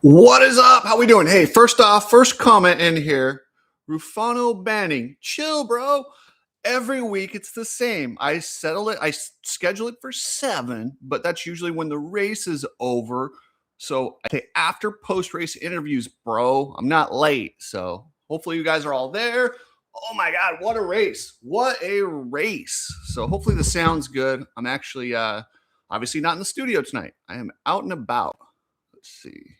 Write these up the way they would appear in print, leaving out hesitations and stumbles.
What is up? How we doing? Hey, first off, first comment in here. Rufano Banning. Chill, bro. Every week it's the same. I schedule it for 7, but that's usually when the race is over. So I say after post-race interviews, bro. I'm not late. So hopefully you guys are all there. Oh my God, what a race. What a race. So hopefully the sound's good. I'm actually obviously not in the studio tonight. I am out and about. Let's see.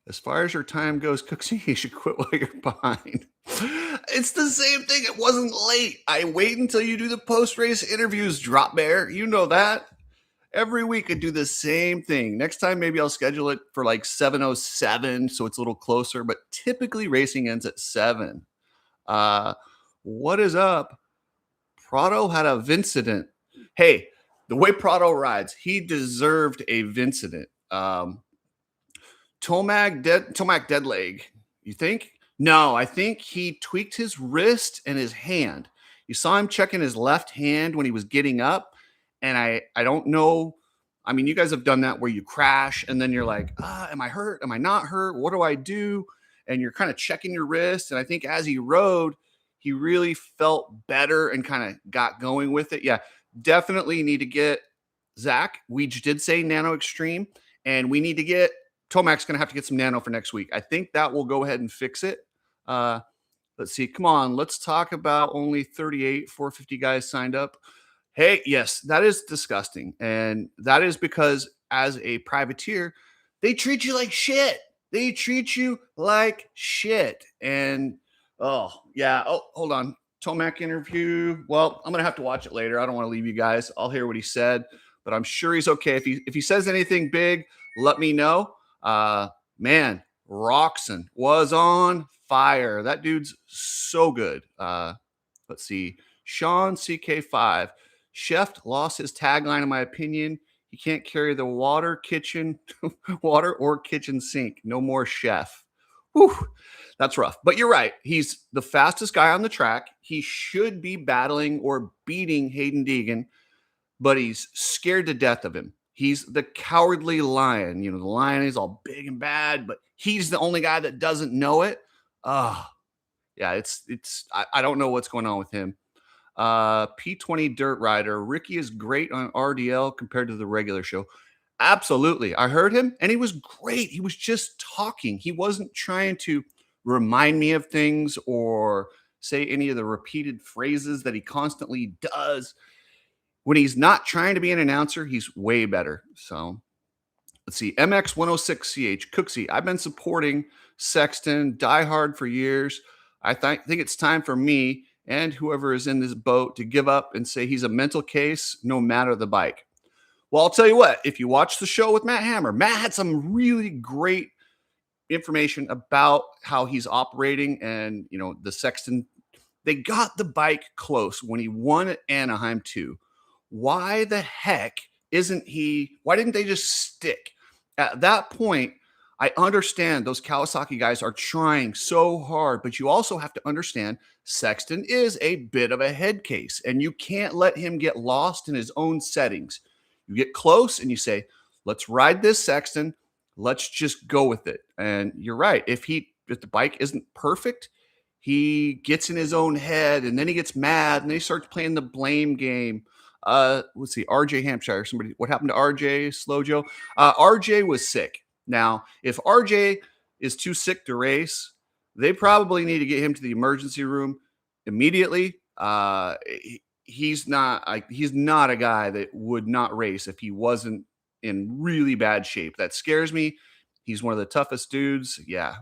As far as your time goes, Cooksey, you should quit while you're behind. It's the same thing. It wasn't late. I wait until you do the post-race interviews, Drop Bear. You know that. Every week I do the same thing. Next time, maybe I'll schedule it for like 7:07, so it's a little closer, but typically racing ends at 7. What is up? Prado had a Vincident. Hey, the way Prado rides, he deserved a Vincident. Tomac dead leg. You think? No, I think he tweaked his wrist and his hand. You saw him checking his left hand when he was getting up, and I don't know. I mean, you guys have done that where you crash and then you're like, am I hurt? Am I not hurt? What do I do? And you're kind of checking your wrist. And I think as he rode, he really felt better and kind of got going with it. Yeah, definitely need to get Zach. We did say Nano Extreme, and we need to get Tomac's going to have to get some Nano for next week. I think that will go ahead and fix it. Let's see. Come on. Let's talk about only 38, 450 guys signed up. Hey, yes, that is disgusting. And that is because as a privateer, they treat you like shit. They treat you like shit. And, oh, yeah. Oh, hold on. Tomac interview. Well, I'm going to have to watch it later. I don't want to leave you guys. I'll hear what he said, but I'm sure he's okay. If he says anything big, let me know. Man, Roxon was on fire. That dude's so good. Let's see. Sean CK5. Chef lost his tagline, in my opinion. He can't carry the water or kitchen sink. No more chef. Whew, that's rough. But you're right. He's the fastest guy on the track. He should be battling or beating Hayden Deegan, but he's scared to death of him. He's the cowardly lion. You know, the lion is all big and bad, but he's the only guy that doesn't know it. Yeah, I don't know what's going on with him. P20 Dirt Rider. Ricky is great on RDL compared to the regular show. Absolutely. I heard him and he was great. He was just talking. He wasn't trying to remind me of things or say any of the repeated phrases that he constantly does. When he's not trying to be an announcer, he's way better. So let's see. MX106CH Cooksey. I've been supporting Sexton diehard for years. I think it's time for me and whoever is in this boat to give up and say he's a mental case no matter the bike. Well, I'll tell you what, if you watch the show with Matt Hammer, Matt had some really great information about how he's operating and, you know, the Sexton. They got the bike close when he won at Anaheim too. Why the heck why didn't they just stick? At that point, I understand those Kawasaki guys are trying so hard, but you also have to understand Sexton is a bit of a head case, and you can't let him get lost in his own settings. You get close and you say, let's ride this, Sexton. Let's just go with it. And you're right. If the bike isn't perfect, he gets in his own head and then he gets mad and then he starts playing the blame game. Let's see, RJ Hampshire. What happened to RJ Slow Joe? RJ was sick. Now, if RJ is too sick to race, they probably need to get him to the emergency room immediately. He's not a guy that would not race if he wasn't in really bad shape. That scares me. He's one of the toughest dudes. Yeah.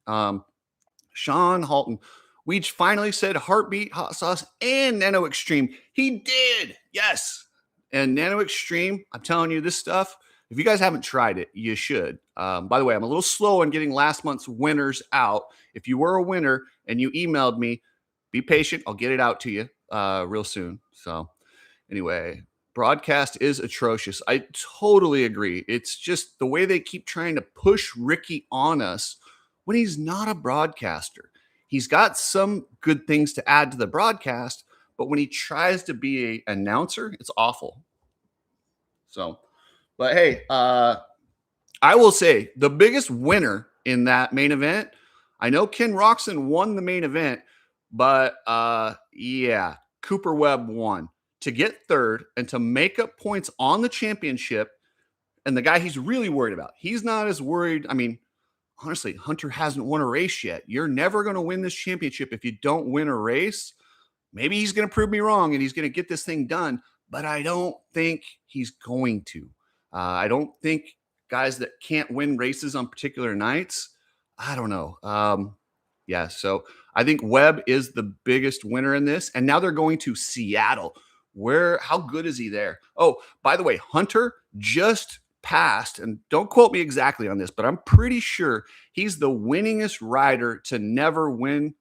Sean Halton. We finally said Heartbeat, Hot Sauce, and Nano Extreme. He did. Yes. And Nano Extreme, I'm telling you this stuff. If you guys haven't tried it, you should. By the way, I'm a little slow on getting last month's winners out. If you were a winner and you emailed me, be patient. I'll get it out to you real soon. So anyway, broadcast is atrocious. I totally agree. It's just the way they keep trying to push Ricky on us when he's not a broadcaster. He's got some good things to add to the broadcast, but when he tries to be an announcer, it's awful. So, but hey, I will say the biggest winner in that main event. I know Ken Roxon won the main event, but yeah, Cooper Webb won to get third and to make up points on the championship. And the guy he's really worried about, he's not as worried. I mean, honestly, Hunter hasn't won a race yet. You're never going to win this championship if you don't win a race. Maybe he's going to prove me wrong and he's going to get this thing done, but I don't think he's going to. I don't think guys that can't win races on particular nights, I don't know. Yeah, so I think Webb is the biggest winner in this. And now they're going to Seattle. How good is he there? Oh, by the way, Hunter just passed, and don't quote me exactly on this, but I'm pretty sure he's the winningest rider to never win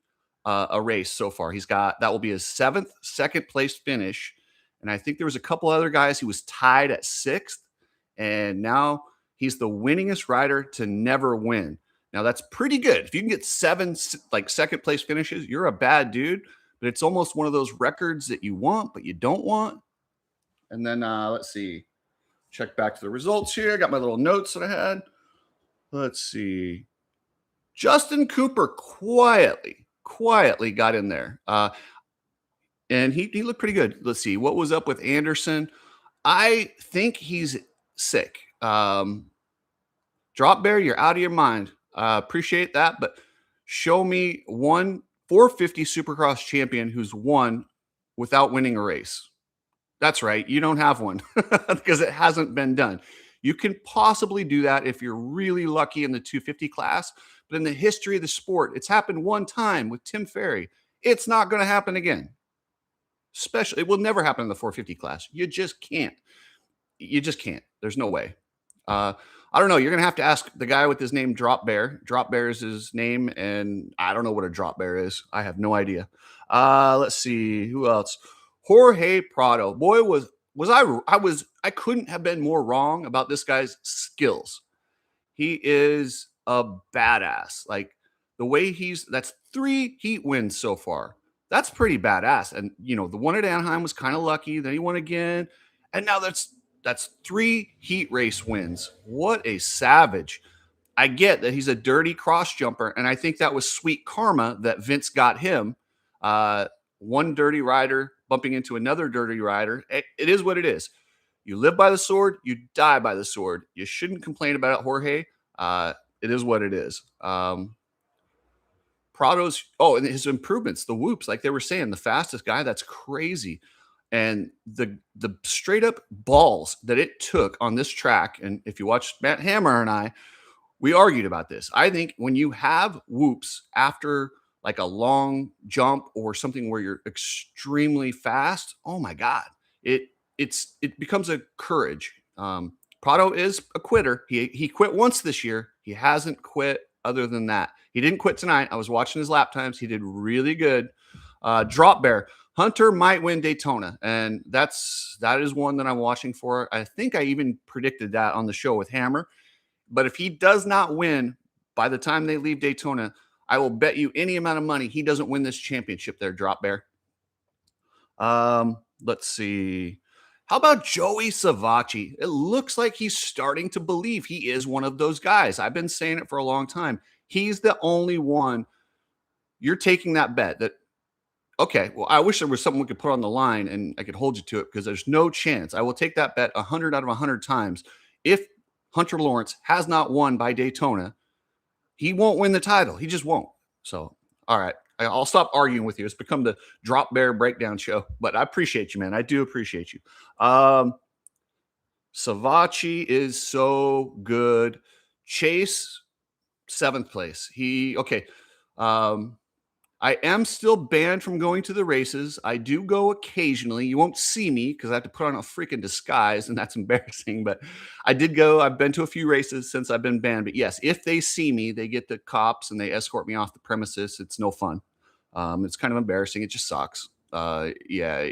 a race so far. That will be his seventh second place finish. And I think there was a couple other guys he was tied at sixth. And now he's the winningest rider to never win. Now that's pretty good. If you can get seven like second place finishes, you're a bad dude. But it's almost one of those records that you want, but you don't want. And then let's see. Check back to the results here. I got my little notes that I had. Let's see. Justin Cooper quietly got in there. And he looked pretty good. Let's see. What was up with Anderson? I think he's sick. Drop Bear, you're out of your mind. Appreciate that. But show me one 450 Supercross champion who's won without winning a race. That's right. You don't have one because it hasn't been done. You can possibly do that if you're really lucky in the 250 class. But in the history of the sport, it's happened one time with Tim Ferry. It's not going to happen again. It will never happen in the 450 class. You just can't. You just can't. There's no way. I don't know. You're going to have to ask the guy with his name Drop Bear. Drop Bear is his name, and I don't know what a Drop Bear is. I have no idea. Let's see. Who else? Jorge Prado. Boy, I couldn't have been more wrong about this guy's skills. He is a badass. Like the way that's 3 heat wins so far. That's pretty badass. And the one at Anaheim was kind of lucky. Then he won again. And now that's 3 heat race wins. What a savage. I get that he's a dirty cross jumper. And I think that was sweet karma that Vince got him. One dirty rider bumping into another dirty rider. It is what it is. You live by the sword, you die by the sword. You shouldn't complain about it, Jorge. It is what it is. Prado's, and his improvements, the whoops, like they were saying, the fastest guy, that's crazy. And the straight up balls that it took on this track, and if you watch Matt Hammer and I, we argued about this. I think when you have whoops after like a long jump or something where you're extremely fast, oh my God, it becomes a courage. Prado is a quitter. He quit once this year. He hasn't quit other than that. He didn't quit tonight. I was watching his lap times. He did really good. Drop Bear. Hunter might win Daytona, and that is one that I'm watching for. I think I even predicted that on the show with Hammer. But if he does not win by the time they leave Daytona, I will bet you any amount of money he doesn't win this championship there, Drop Bear. Let's see. How about Joey Savacci? It looks like he's starting to believe he is one of those guys. I've been saying it for a long time. He's the only one. You're taking that bet that, okay, well, I wish there was something we could put on the line and I could hold you to it because there's no chance. I will take that bet 100 out of 100 times. If Hunter Lawrence has not won by Daytona, he won't win the title. He just won't. So, all right. I'll stop arguing with you. It's become the Drop Bear breakdown show, but I appreciate you, man. I do appreciate you. Savacci is so good. Chase, 7th place. I am still banned from going to the races. I do go occasionally. You won't see me because I have to put on a freaking disguise, and that's embarrassing. But I did go. I've been to a few races since I've been banned. But yes, if they see me, they get the cops and they escort me off the premises. It's no fun. It's kind of embarrassing. It just sucks. Yeah.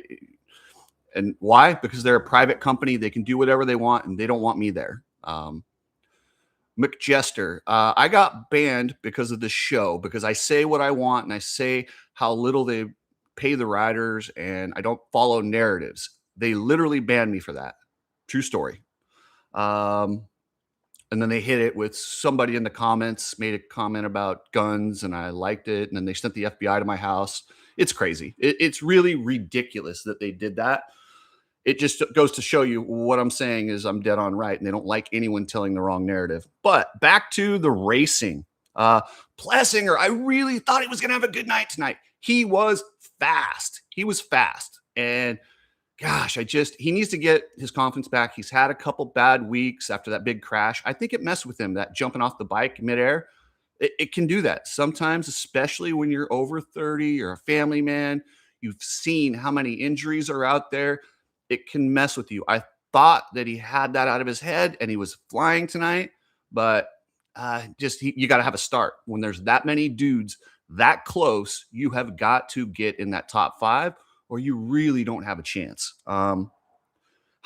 And why? Because they're a private company. They can do whatever they want, and they don't want me there. McJester. I got banned because of the show, because I say what I want and I say how little they pay the riders and I don't follow narratives. They literally banned me for that. True story. Um, and then they hit it with somebody in the comments made a comment about guns, and I liked it. And then they sent the FBI to my house. It's crazy. It's really ridiculous that they did that. It just goes to show you what I'm saying is I'm dead on right, and they don't like anyone telling the wrong narrative. But back to the racing. Uh, Plessinger, I really thought he was going to have a good night tonight. He was fast. He was fast. And gosh, he needs to get his confidence back. He's had a couple bad weeks after that big crash. I think it messed with him, that jumping off the bike midair. It can do that sometimes, especially when you're over 30, you're a family man. You've seen how many injuries are out there. It can mess with you. I thought that he had that out of his head and he was flying tonight, but you got to have a start. When there's that many dudes that close, you have got to get in that top 5 or you really don't have a chance. How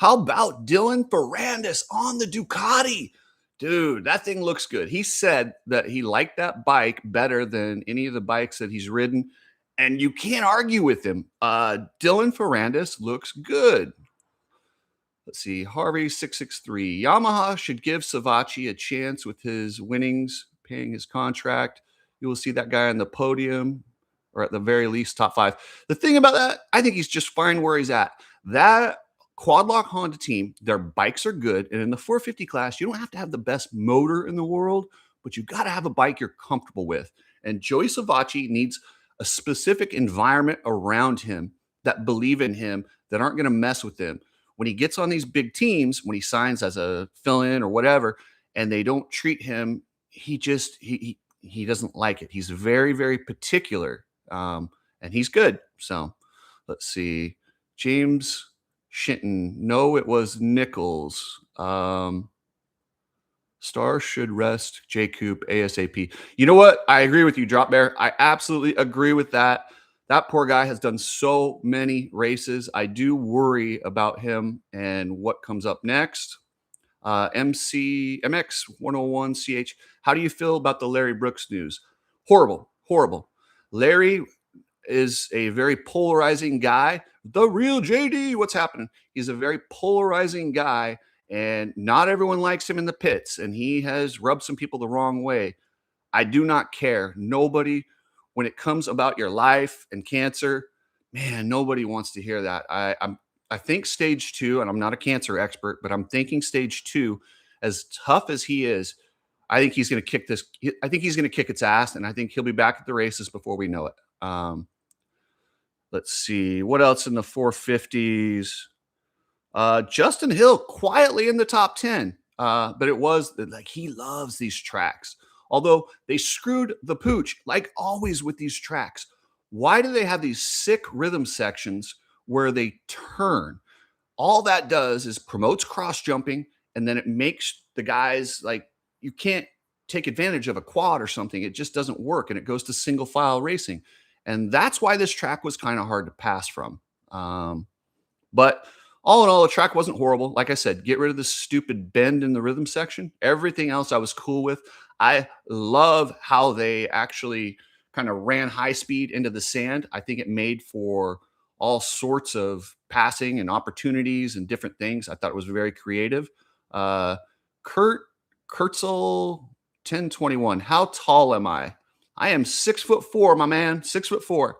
about Dylan Ferrandis on the Ducati? Dude, that thing looks good. He said that he liked that bike better than any of the bikes that he's ridden, and you can't argue with him. Dylan Ferrandis looks good. Let's see, Harvey 663. Yamaha should give Savachi a chance with his winnings, paying his contract. You will see that guy on the podium, or at the very least, top 5. The thing about that, I think he's just fine where he's at. That Quadlock Honda team, their bikes are good. And in the 450 class, you don't have to have the best motor in the world, but you got to have a bike you're comfortable with. And Joey Savachi needs a specific environment around him that believe in him, that aren't going to mess with him. When he gets on these big teams, when he signs as a fill-in or whatever, and they don't treat him, he doesn't like it. He's very, very particular, and he's good. So let's see. James Shinton. No, it was Nichols. Star should rest J Coop ASAP. You know what? I agree with you, Drop Bear. I absolutely agree with that. That poor guy has done so many races. I do worry about him and what comes up next. MX 101 CH. How do you feel about the Larry Brooks news? Horrible, horrible. Larry is a very polarizing guy. The real JD, what's happening? He's a very polarizing guy, and not everyone likes him in the pits, and he has rubbed some people the wrong way. I do not care. Nobody, when it comes about your life and cancer, man, nobody wants to hear that. I think stage 2, and I'm not a cancer expert, but I'm thinking stage 2, as tough as he is, I think he's going to kick this. I think he's going to kick its ass, and I think he'll be back at the races before we know it. Let's see what else in the 450s. Justin Hill quietly in the top 10, but it was like he loves these tracks. Although they screwed the pooch, like always with these tracks. Why do they have these sick rhythm sections where they turn? All that does is promotes cross jumping, and then it makes the guys like you can't take advantage of a quad or something. It just doesn't work, and it goes to single file racing. And that's why this track was kind of hard to pass from. But all in all, the track wasn't horrible. Like I said, get rid of this stupid bend in the rhythm section. Everything else I was cool with. I love how they actually kind of ran high speed into the sand. I think it made for all sorts of passing and opportunities and different things. I thought it was very creative. Kurtzel 1021. How tall am I? I am 6'4", my man, 6'4".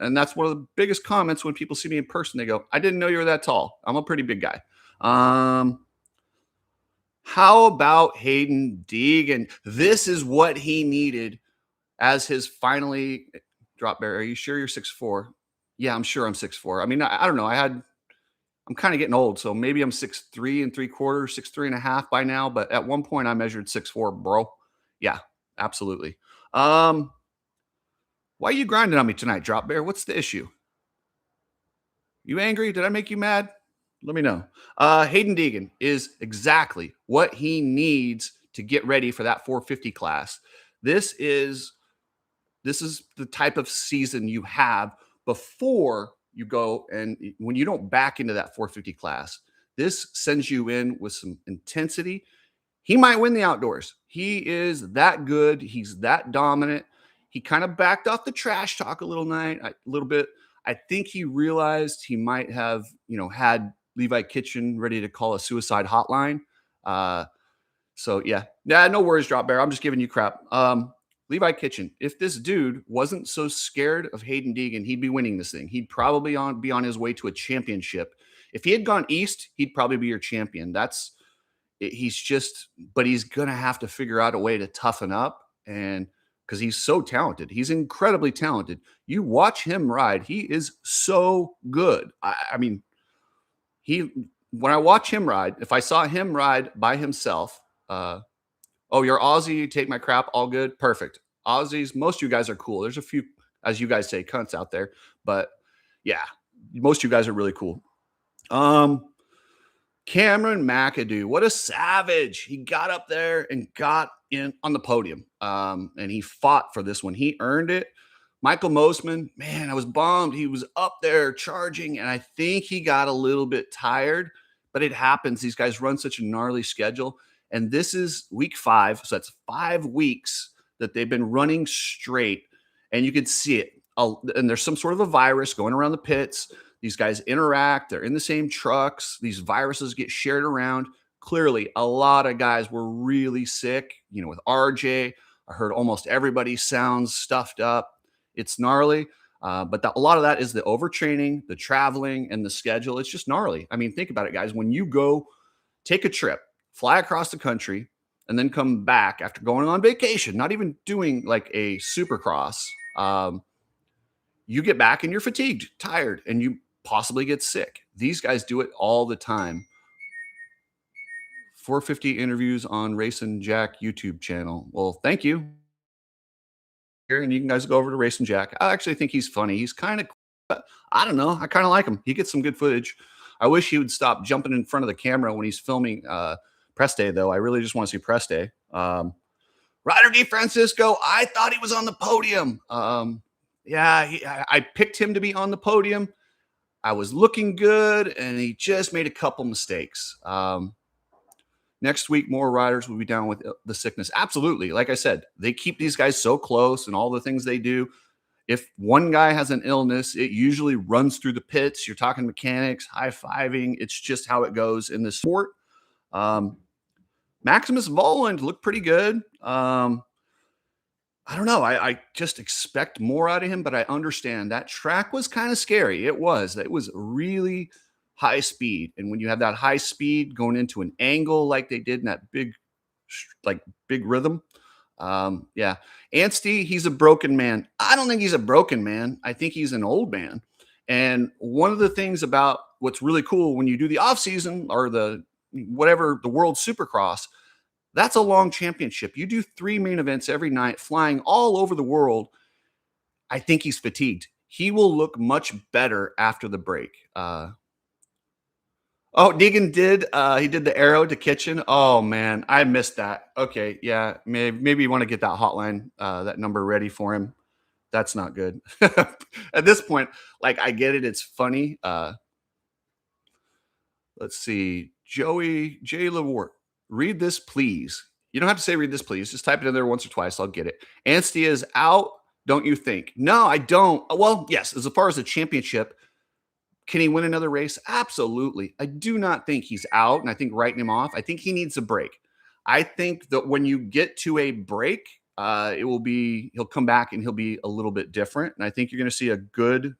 And that's one of the biggest comments when people see me in person. They go, I didn't know you were that tall. I'm a pretty big guy. How about Hayden Deegan? This is what he needed as his finally Drop Bear. Are you sure you're 6'4"? Yeah, I'm sure I'm 6'4". I mean, I don't know. I'm kind of getting old, so maybe I'm 6'3 3/4, 6'3.5" by now. But at one point I measured 6'4", bro. Yeah, absolutely. Why are you grinding on me tonight, Drop Bear? What's the issue? You angry? Did I make you mad? Let me know. Hayden Deegan is exactly what he needs to get ready for that 450 class. This is the type of season you have before you go, and when you don't back into that 450 class, this sends you in with some intensity. He might win the outdoors. He is that good. He's that dominant. He kind of backed off the trash talk a little bit. I think he realized he might have, had Levi Kitchen ready to call a suicide hotline. So yeah, no worries, Drop Bear. I'm just giving you crap. Levi Kitchen. If this dude wasn't so scared of Hayden Deegan, he'd be winning this thing. He'd probably be on his way to a championship. If he had gone east, he'd probably be your champion. He's just, but he's gonna have to figure out a way to toughen up, and because he's so talented, he's incredibly talented. You watch him ride; he is so good. I mean, he when I watch him ride, if I saw him ride by himself, oh, you're Aussie, you take my crap, all good, perfect. Aussies, most of you guys are cool. There's a few, as you guys say, cunts out there, but yeah, most of you guys are really cool. Cameron McAdoo, what a savage. He got up there and got in on the podium. And he fought for this one. He earned it. Michael Mosman, man, I was bummed. He was up there charging, and I think he got a little bit tired, but it happens. These guys run such a gnarly schedule. And this is week 5. So that's 5 weeks that they've been running straight. And you can see it. And there's some sort of a virus going around the pits. These guys interact. They're in the same trucks. These viruses get shared around. Clearly, a lot of guys were really sick. You know, with RJ, I heard almost everybody sounds stuffed up. It's gnarly. But a lot of that is the overtraining, the traveling, and the schedule. It's just gnarly. I mean, think about it, guys. When you go take a trip, fly across the country, and then come back after going on vacation, not even doing like a Supercross, you get back and you're fatigued, tired, and you possibly get sick. These guys do it all the time. 450 interviews on Racing Jack YouTube channel. Well, thank you. And you can guys go over to Racing Jack. I actually think he's funny. He's kind of, I don't know. I kind of like him. He gets some good footage. I wish he would stop jumping in front of the camera when he's filming press day, though. I really just want to see press day. Ryder DeFrancisco, I thought he was on the podium. Yeah, I picked him to be on the podium. I was looking good, and he just made a couple mistakes. Next week, more riders will be down with the sickness. Absolutely. Like I said, they keep these guys so close and all the things they do. If one guy has an illness, it usually runs through the pits. You're talking mechanics, high-fiving. It's just how it goes in this sport. Maximus Voland looked pretty good. I don't know. I just expect more out of him, but I understand that track was kind of scary. It was really high speed. And when you have that high speed going into an angle like they did in that big rhythm, yeah. Anstey, he's a broken man. I don't think he's a broken man. I think he's an old man. And one of the things about what's really cool when you do the off season or the World Supercross, that's a long championship. You do 3 main events every night, flying all over the world. I think he's fatigued. He will look much better after the break. Oh, Deegan did. He did the arrow to Kitchen. Oh man, I missed that. Okay, yeah, maybe you want to get that hotline, that number ready for him. That's not good. At this point, like I get it. It's funny. Let's see. Joey J. Lewart. Read this, please. You don't have to say read this, please. Just type it in there once or twice. I'll get it. Anstey is out, don't you think? No, I don't. Well, yes, as far as the championship, can he win another race? Absolutely. I do not think he's out, and I think writing him off, I think he needs a break. I think that when you get to a break, he'll come back and he'll be a little bit different. And I think you're going to see a good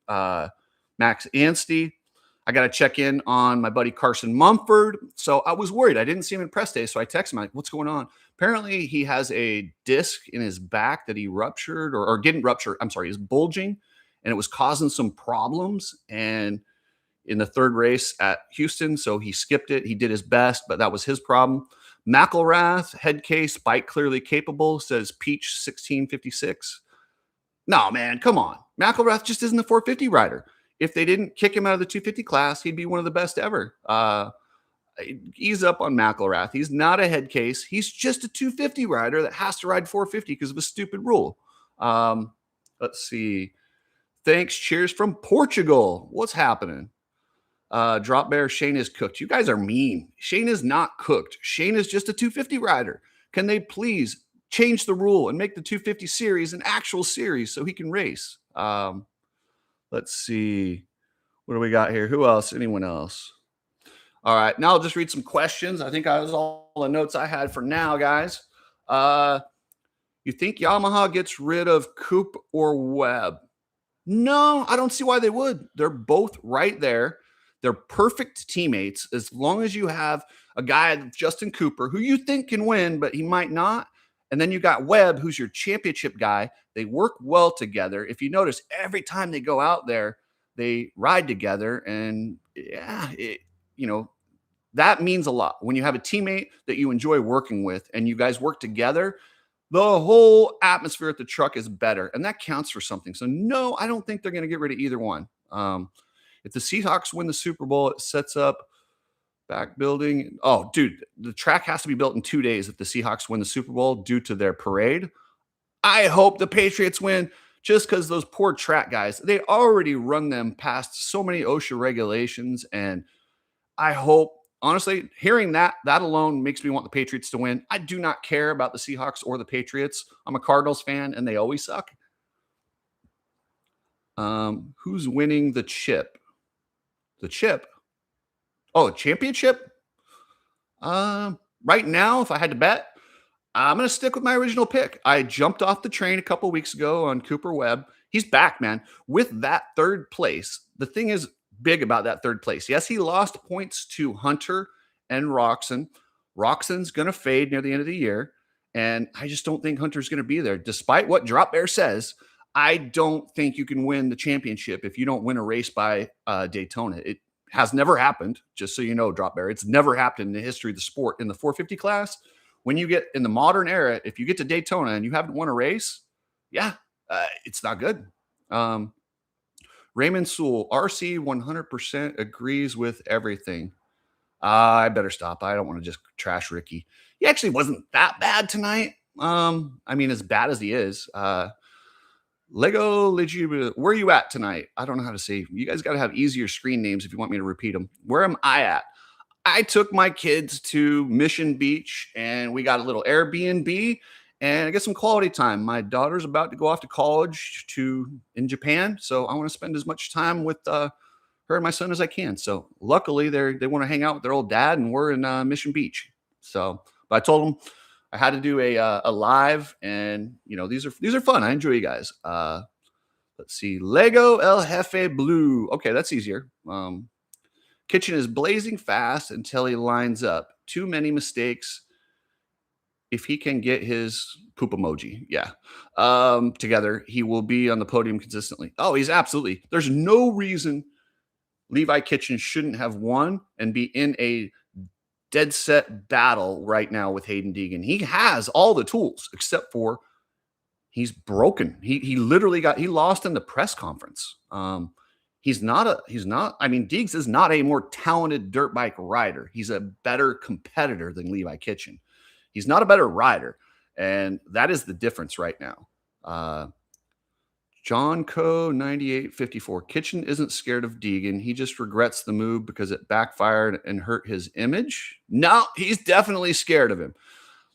Max Anstey. I got to check in on my buddy Carson Mumford. So I was worried. I didn't see him in press day. So I texted him, like, what's going on? Apparently he has a disc in his back that he ruptured or didn't rupture. I'm sorry, he's bulging, and it was causing some problems. And in the third race at Houston, so he skipped it. He did his best, but that was his problem. McElrath, head case, bike clearly capable, says Peach 1656. No, man, come on. McElrath just isn't a 450 rider. If they didn't kick him out of the 250 class, he'd be one of the best ever. Ease up on McElrath. He's not a head case. He's just a 250 rider that has to ride 450 because of a stupid rule. Let's see. Thanks. Cheers from Portugal. What's happening? Drop Bear, Shane is cooked. You guys are mean. Shane is not cooked. Shane is just a 250 rider. Can they please change the rule and make the 250 series an actual series so he can race? Let's see. What do we got here? Who else? Anyone else? All right, now I'll just read some questions. I think that was all the notes I had for now, guys. Uh, you think Yamaha gets rid of Coop or Webb? No, I don't see why they would. They're both right there. They're perfect teammates as long as you have a guy, Justin Cooper, who you think can win, but he might not. And then you got Webb, who's your championship guy. They work well together. If you notice, every time they go out there, they ride together. And yeah, you know, that means a lot. When you have a teammate that you enjoy working with and you guys work together, the whole atmosphere at the truck is better, and that counts for something. So, no, I don't think they're going to get rid of either one. If the Seahawks win the Super Bowl, it sets up back building. Oh, dude, the track has to be built in 2 days if the Seahawks win the Super Bowl due to their parade. I hope the Patriots win just because those poor track guys, they already run them past so many OSHA regulations, and I hope, honestly, hearing that alone makes me want the Patriots to win. I do not care about the Seahawks or the Patriots. I'm a Cardinals fan, and they always suck. Who's winning the chip? The chip? Oh, championship? Right now, if I had to bet, I'm going to stick with my original pick. I jumped off the train a couple weeks ago on Cooper Webb. He's back, man, with that third place. The thing is big about that third place. Yes, he lost points to Hunter and Roxon. Roxon's going to fade near the end of the year, and I just don't think Hunter's going to be there. Despite what Drop Bear says, I don't think you can win the championship if you don't win a race by Daytona. It has never happened, just so you know, Drop Bear. It's never happened in the history of the sport. In the 450 class, when you get in the modern era, if you get to Daytona and you haven't won a race, yeah, it's not good. Raymond Sewell, RC 100% agrees with everything. I better stop. I don't want to just trash Ricky. He actually wasn't that bad tonight. I mean, as bad as he is. Lego Legib, where are you at tonight? I don't know how to say. You guys got to have easier screen names if you want me to repeat them. Where am I at? I took my kids to Mission Beach, and we got a little Airbnb, and I get some quality time. My daughter's about to go off to college in Japan, so I want to spend as much time with her and my son as I can. So luckily, they want to hang out with their old dad, and we're in Mission Beach. So, but I told them I had to do a live, and these are fun. I enjoy you guys. Let's see, Lego El Jefe Blue. Okay, that's easier. Kitchen is blazing fast until he lines up. Too many mistakes. If he can get his poop emoji, together, he will be on the podium consistently. Oh, he's absolutely. There's no reason Levi Kitchen shouldn't have won and be in a dead set battle right now with Hayden Deegan. He has all the tools except for he's broken. He literally he lost in the press conference. He's not. I mean, Deegs is not a more talented dirt bike rider. He's a better competitor than Levi Kitchen. He's not a better rider, and that is the difference right now. John Co 9854. Kitchen isn't scared of Deegan. He just regrets the move because it backfired and hurt his image. No, he's definitely scared of him.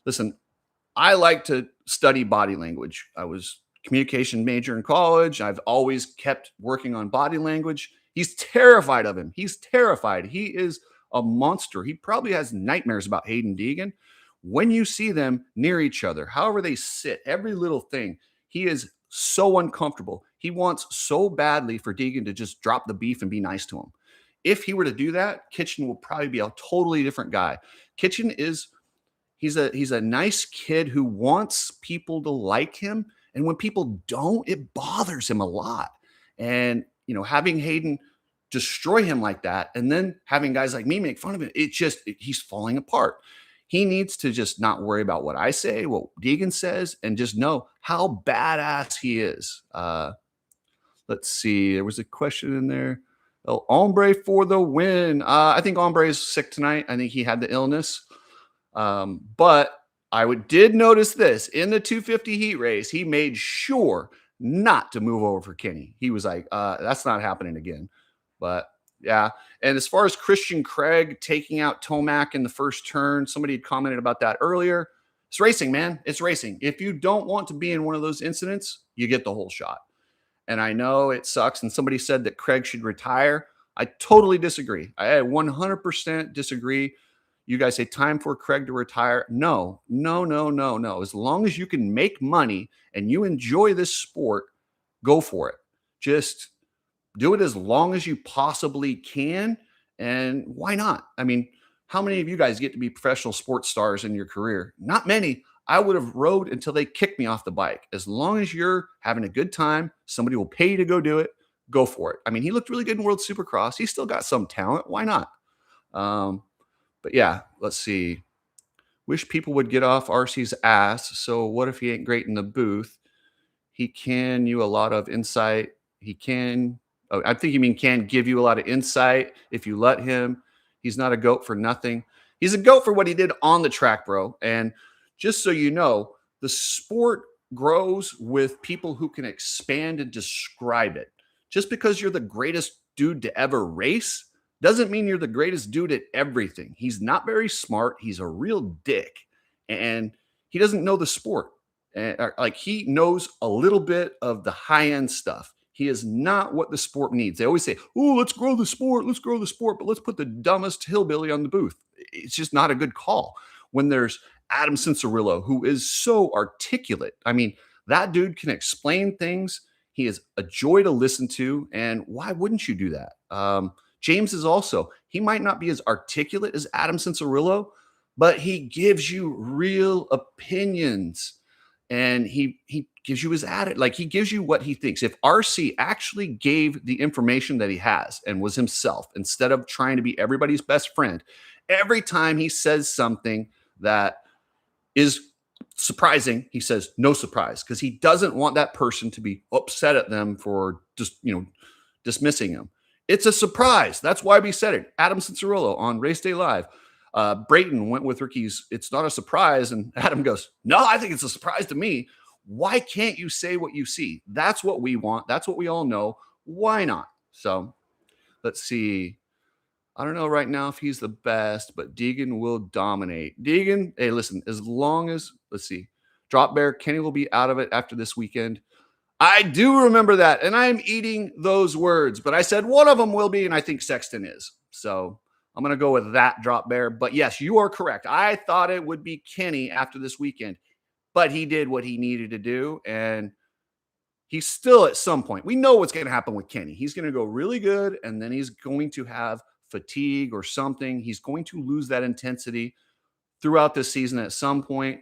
Listen, I like to study body language. I was communication major in college. I've always kept working on body language. He's terrified of him. He's terrified. He is a monster. He probably has nightmares about Hayden Deegan. When you see them near each other, however they sit, every little thing, he is so uncomfortable. He wants so badly for Deegan to just drop the beef and be nice to him. If he were to do that, Kitchen will probably be a totally different guy. Kitchen he's a nice kid who wants people to like him. And when people don't, it bothers him a lot. And, having Hayden destroy him like that, and then having guys like me make fun of him, he's falling apart. He needs to just not worry about what I say, what Deegan says, and just know how badass he is. Let's see. There was a question in there. Oh, Ombre for the win. I think Ombre is sick tonight. I think he had the illness. But I did notice this in the 250 heat race. He made sure not to move over for Kenny. He was like, that's not happening again. But yeah. And as far as Christian Craig taking out Tomac in the first turn, somebody had commented about that earlier. It's racing, man. It's racing. If you don't want to be in one of those incidents, you get the whole shot. And I know it sucks. And somebody said that Craig should retire. I totally disagree. I 100% disagree. You guys say time for Craig to retire. No, no, no, no, no. As long as you can make money and you enjoy this sport, go for it. Just do it as long as you possibly can. And why not? I mean, how many of you guys get to be professional sports stars in your career? Not many. I would have rode until they kicked me off the bike. As long as you're having a good time, somebody will pay you to go do it. Go for it. I mean, he looked really good in World Supercross. He's still got some talent. Why not? Um, but yeah, let's see. Wish people would get off RC's ass. So what if he ain't great in the booth? He can you a lot of insight. He can. Oh, I think you mean can give you a lot of insight if you let him. He's not a goat for nothing. He's a goat for what he did on the track, bro. And just so you know, the sport grows with people who can expand and describe it. Just because you're the greatest dude to ever race doesn't mean you're the greatest dude at everything. He's not very smart. He's a real dick. And he doesn't know the sport. And like he knows a little bit of the high end stuff. He is not what the sport needs. They always say, "Oh, let's grow the sport. Let's grow the sport, but let's put the dumbest hillbilly on the booth." It's just not a good call. When there's Adam Cincerillo, who is so articulate. I mean, that dude can explain things. He is a joy to listen to, and why wouldn't you do that? James is also. He might not be as articulate as Adam Cincerillo, but he gives you real opinions. And he gives you his attitude, like he gives you what he thinks. If RC actually gave the information that he has and was himself instead of trying to be everybody's best friend, every time he says something that is surprising, he says no surprise, because he doesn't want that person to be upset at them for just dismissing him. It's a surprise. That's why we said it. Adam Cincerillo on Race Day Live. Brayton went with Ricky's "It's not a surprise," and Adam goes, "No, I think it's a surprise to me." Why can't you say what you see? That's what we want. That's what we all know. Why not? So let's see. I don't know right now if he's the best, but Deegan will dominate. Deegan, hey, listen, as long as, let's see, Drop Bear, Kenny will be out of it after this weekend. I do remember that, and I'm eating those words, but I said one of them will be, and I think Sexton is. So I'm going to go with that, Drop Bear. But yes, you are correct. I thought it would be Kenny after this weekend, but he did what he needed to do, and he's still at some point. We know what's going to happen with Kenny. He's going to go really good, and then he's going to have fatigue or something. He's going to lose that intensity throughout this season at some point.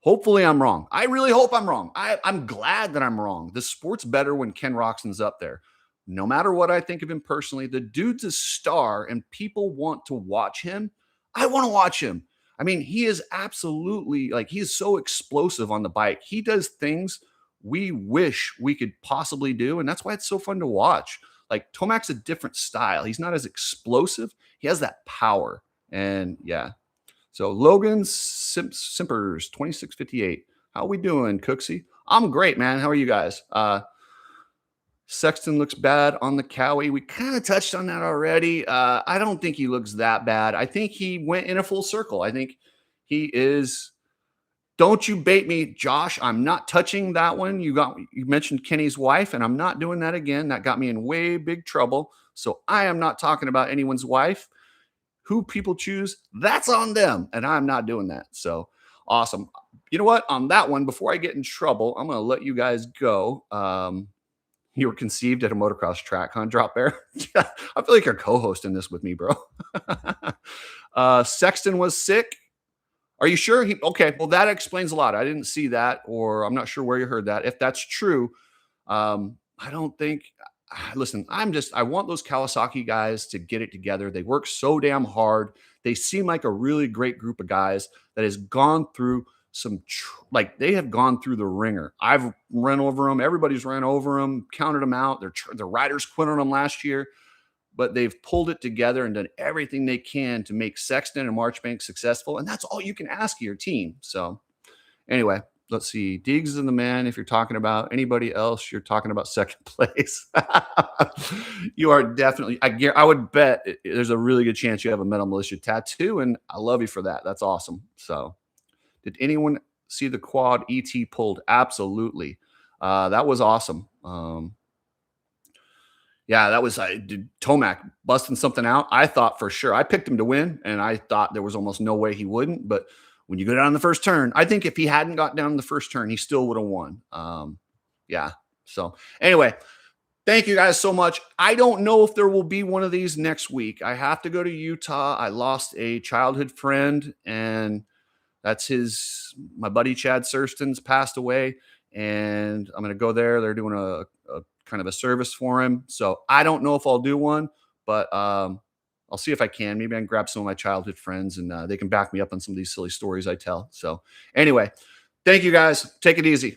Hopefully I'm wrong. I really hope I'm wrong. I'm glad that I'm wrong. The sport's better when Ken Roxon's up there. No matter what I think of him personally, the dude's a star and people want to watch him. I want to watch him. I mean, he is absolutely like, he is so explosive on the bike. He does things we wish we could possibly do. And that's why it's so fun to watch. Like Tomac's a different style. He's not as explosive. He has that power. And yeah. So Logan Simpers 2658. How we doing, Cooksey? I'm great, man. How are you guys? Sexton looks bad on the Cowie. We kind of touched on that already. I don't think he looks that bad. I think he went in a full circle. I think he is. Don't you bait me, Josh. I'm not touching that one. You mentioned Kenny's wife, and I'm not doing that again. That got me in way big trouble. So I am not talking about anyone's wife. Who people choose, that's on them. And I'm not doing that. So awesome. You know what? On that one, before I get in trouble, I'm going to let you guys go. You were conceived at a motocross track, huh, Drop Bear? I feel like you're co-hosting this with me, bro. Sexton was sick. Are you sure? Okay, well, that explains a lot. I didn't see that, or I'm not sure where you heard that. If that's true, I don't think listen, I want those Kawasaki guys to get it together. They work so damn hard. They seem like a really great group of guys that has gone through they have gone through the ringer. I've run over them. Everybody's ran over them, counted them out. Their riders quit on them last year, but they've pulled it together and done everything they can to make Sexton and Marchbank successful. And that's all you can ask of your team. So anyway, let's see. Diggs is the man. If you're talking about anybody else, you're talking about second place. You are definitely, I would bet there's a really good chance you have a Metal Militia tattoo, and I love you for that. That's awesome. So did anyone see the quad ET pulled? Absolutely. That was awesome. Yeah, Yeah, that was I did Tomac busting something out. I thought for sure I picked him to win, and I thought there was almost no way he wouldn't. But when you go down the first turn, I think if he hadn't got down the first turn, he still would have won. Yeah. So anyway, thank you guys so much. I don't know if there will be one of these next week. I have to go to Utah. I lost a childhood friend, and that's my buddy Chad Surstons passed away, and I'm going to go there. They're doing a kind of a service for him. So I don't know if I'll do one, but I'll see if I can. Maybe I can grab some of my childhood friends and they can back me up on some of these silly stories I tell. So anyway, thank you guys. Take it easy.